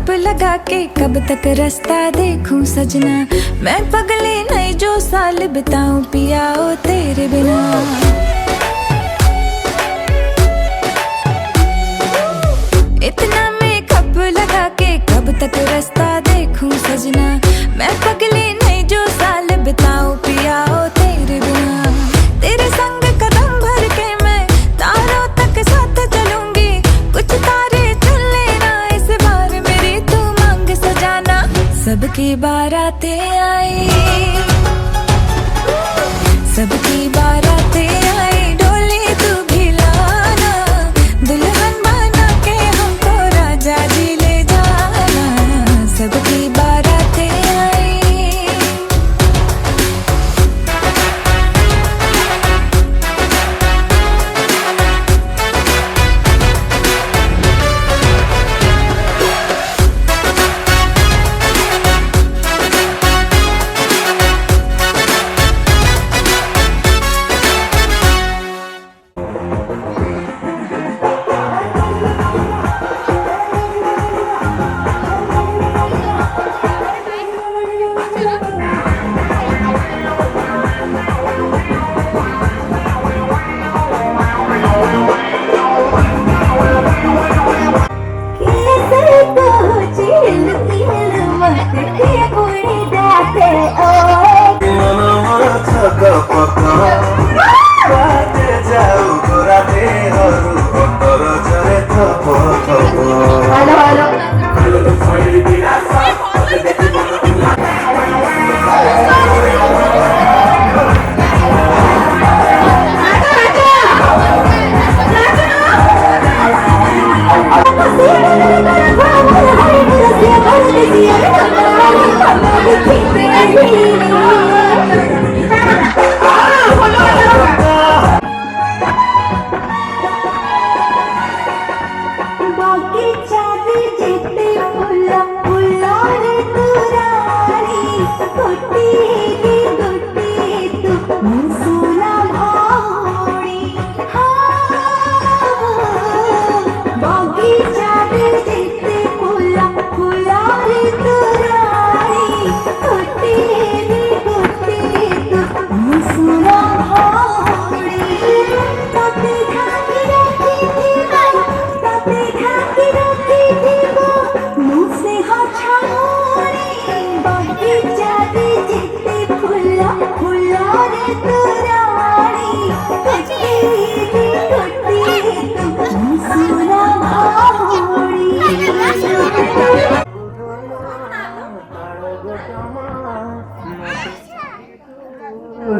Cup लगा के कब तक रास्ता देखूं सजना, मैं पगली नहीं जो साल बिताऊं पिया ओ तेरे बिना। इतना मैं कप लगा के कब तक रास्ता देखूं सजना, मैं पगली नहीं जो साल बिताऊं पिया ओ तेरे बिना। तेरे संग कदम भर के मैं तारों तक साथ चलूंगी, कुछ तारे चुन लेना इस बार मेरी तू मांग सजाना। सबकी बारातें आई, सबकी बारातें आई, डोली तू भी लाना, दुल्हन बना के हमको राजा जी ले जाना। सबकी बारातें आई।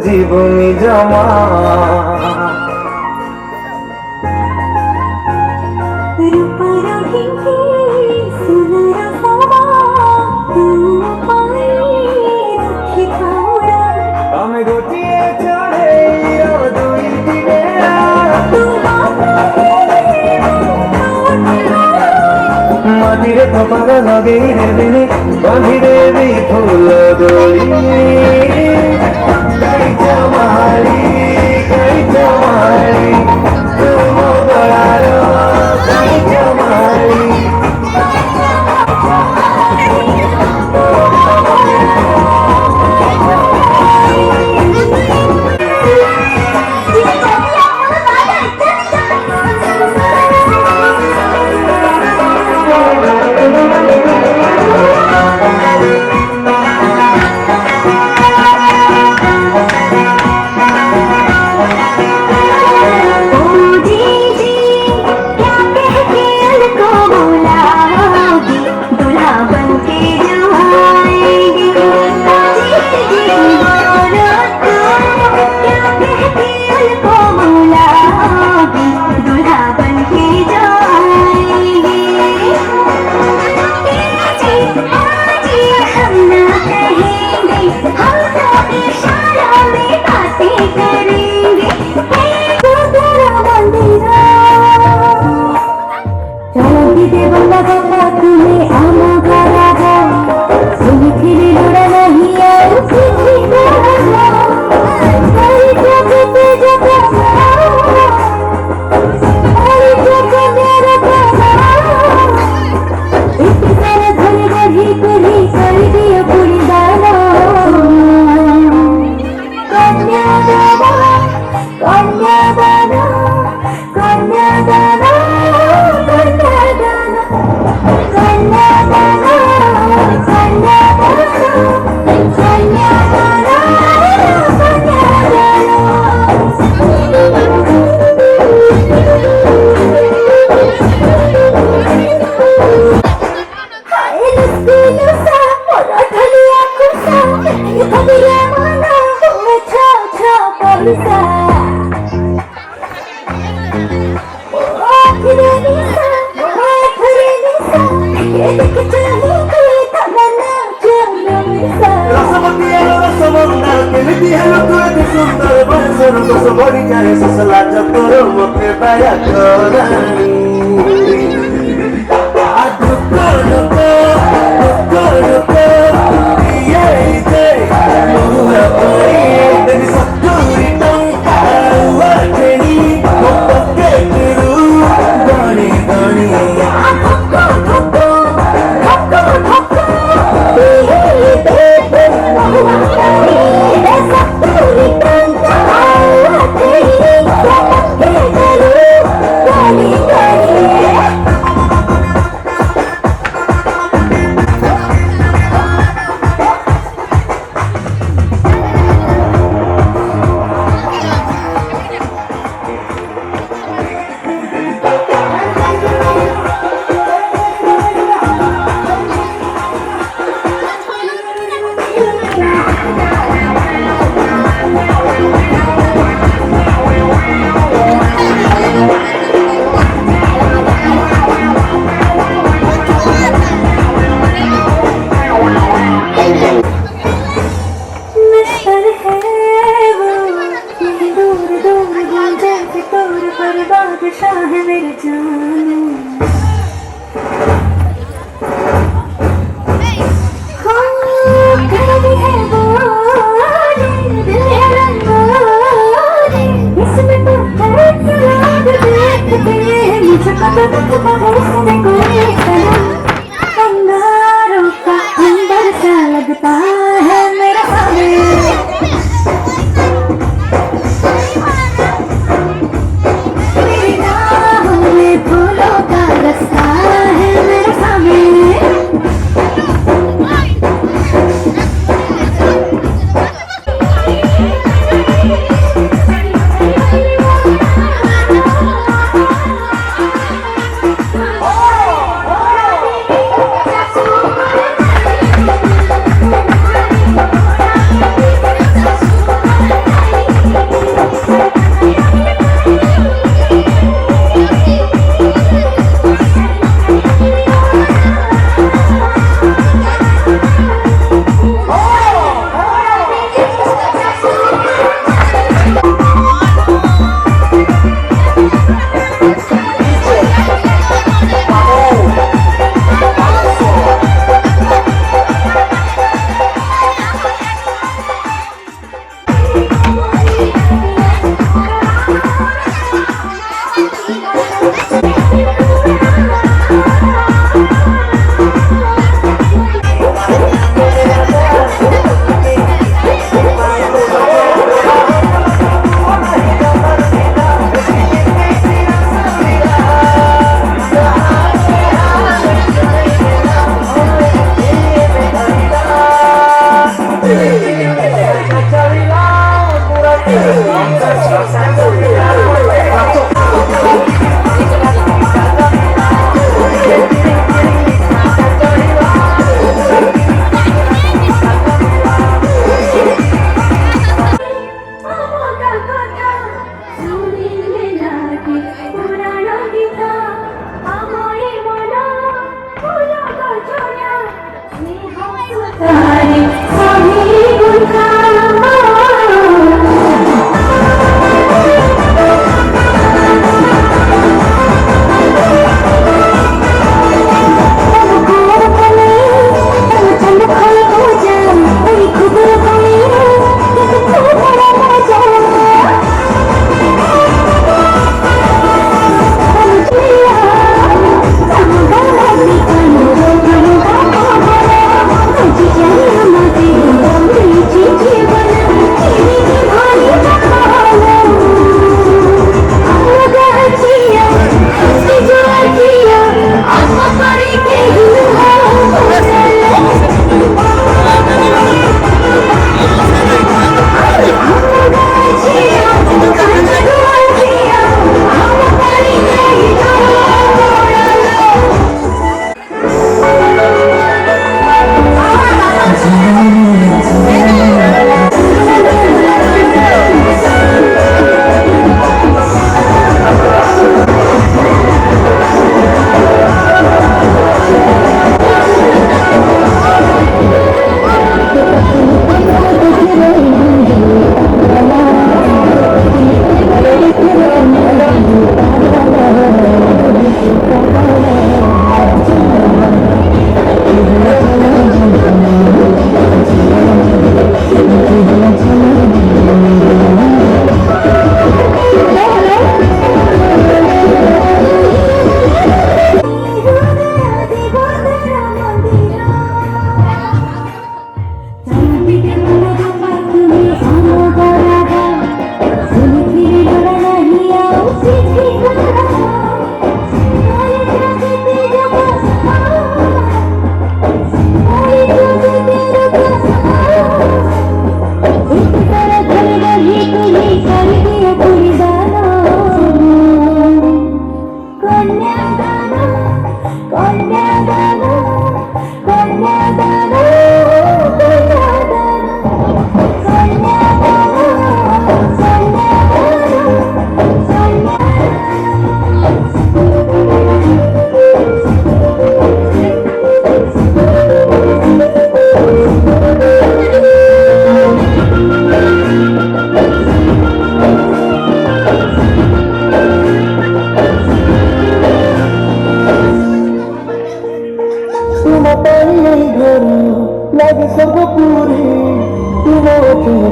জীবনী জমা আমি গোটিয়ে চড়ে দুই দিনে মাটিরে কপাল লগেই দেবিনি বাঁধি দেবি ফুল দড়ি। जी लुकुटी सुन्दर बन्सर कसो बढी चाहे ससला चक्कर मते पाया करानी ढुक्क ढुक्क ढुक्क ये दे मुहुरा परी तेरी सत्तुरी टंका वाटेनी मोपके किरू गानी गानी बादशाह है मेरे जानू हाँ कभी है वो दिल है रंगोली इसमें तो है सलाद देखते मुझे पता लगता है इसमें कोई सलाम अंगारों का अंदर सा लगता है मेरा सामने फूलों का रास्ता है मेरे सामने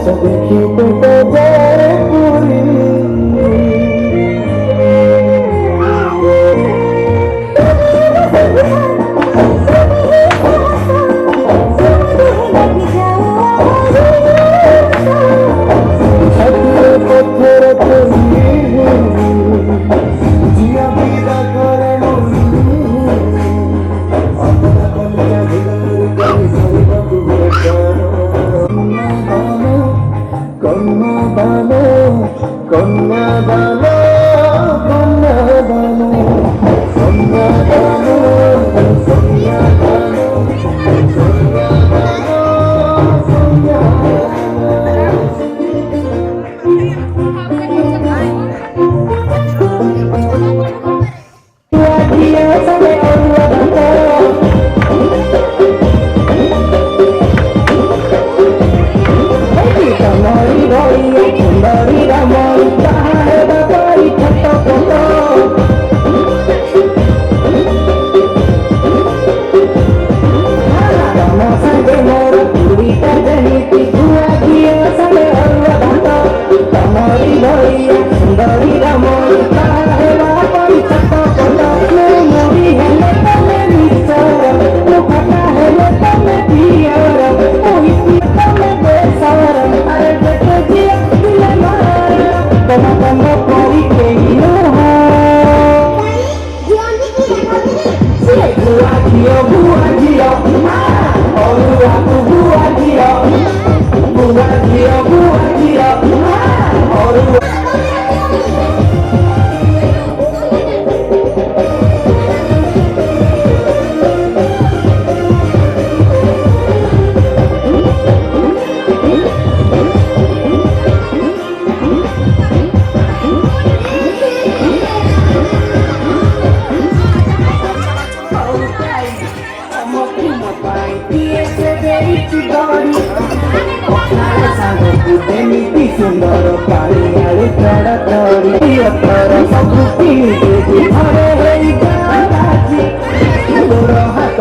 से देखी तो जाए पूरी पत्थर जिया पीदा करे अपना कन्या कन्यादान कन्यादान कन्यादान कन्यादान कन्यादान सुंदर काली चढ़ चढ़ी सब हाथ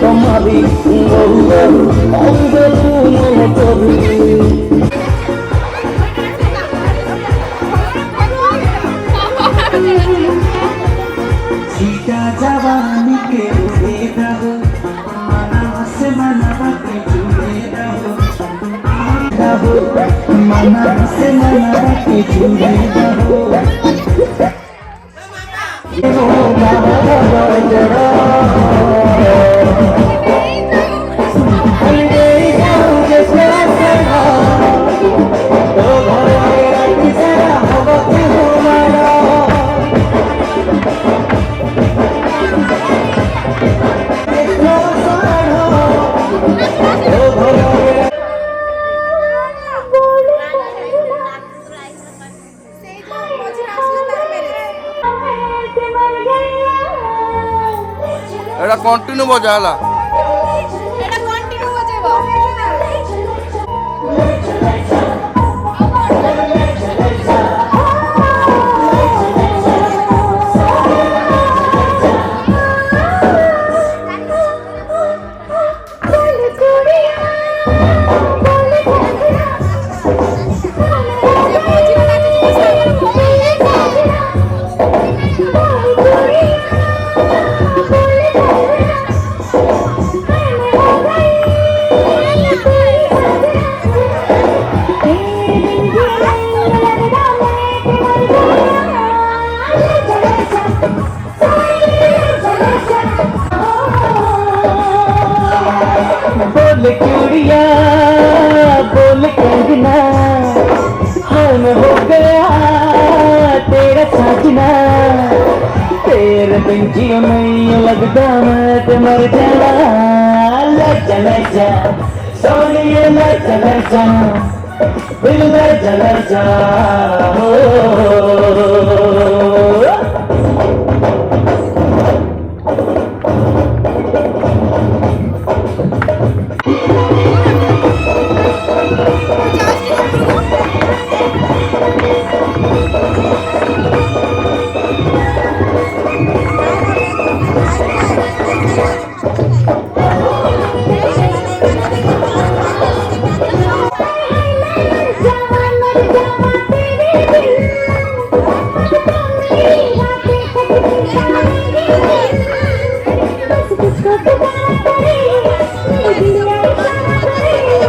তোমারি सीता जवानी के उड़े दहो मना से मना बाकी जुड़े दहो मना से मना बाकी जुड़े दहो এটা কন্টিনিউ বজা হলা এটা কন্টিনিউ বাজাবো बोल चूड़िया बोल कंगना हम हो गया तेरा साजना तेरे बिन जियो नहीं लगता मैं तो मर जाना लजा लजा सोनिए लजा लजा दिल लजा लजा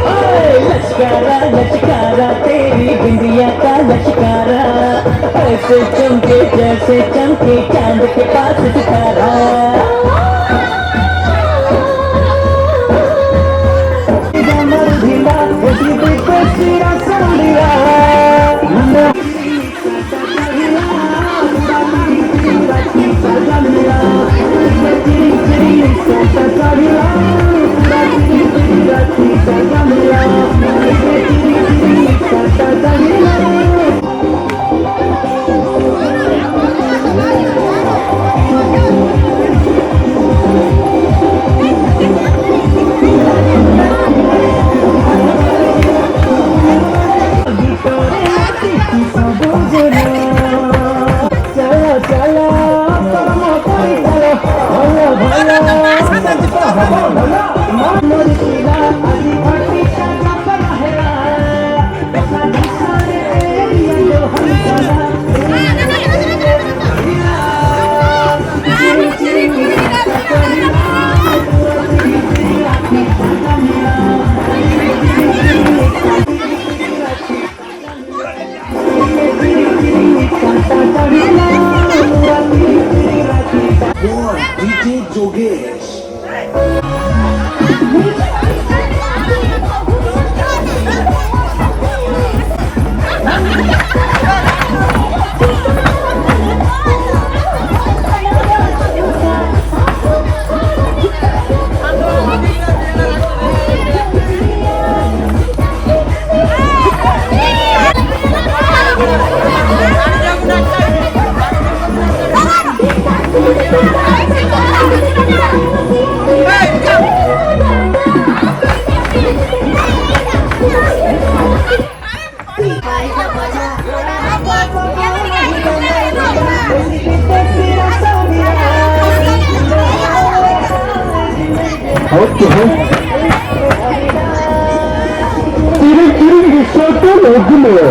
लश्कारा लश्कारा तेरी बिंदिया का लश्कारा ऐसे चमके जैसे चमके चांद के पास सितारा मर ढीला उसी पे सिरा संडिया ओके तिरुचिरी रिसोर्ट लोगुलो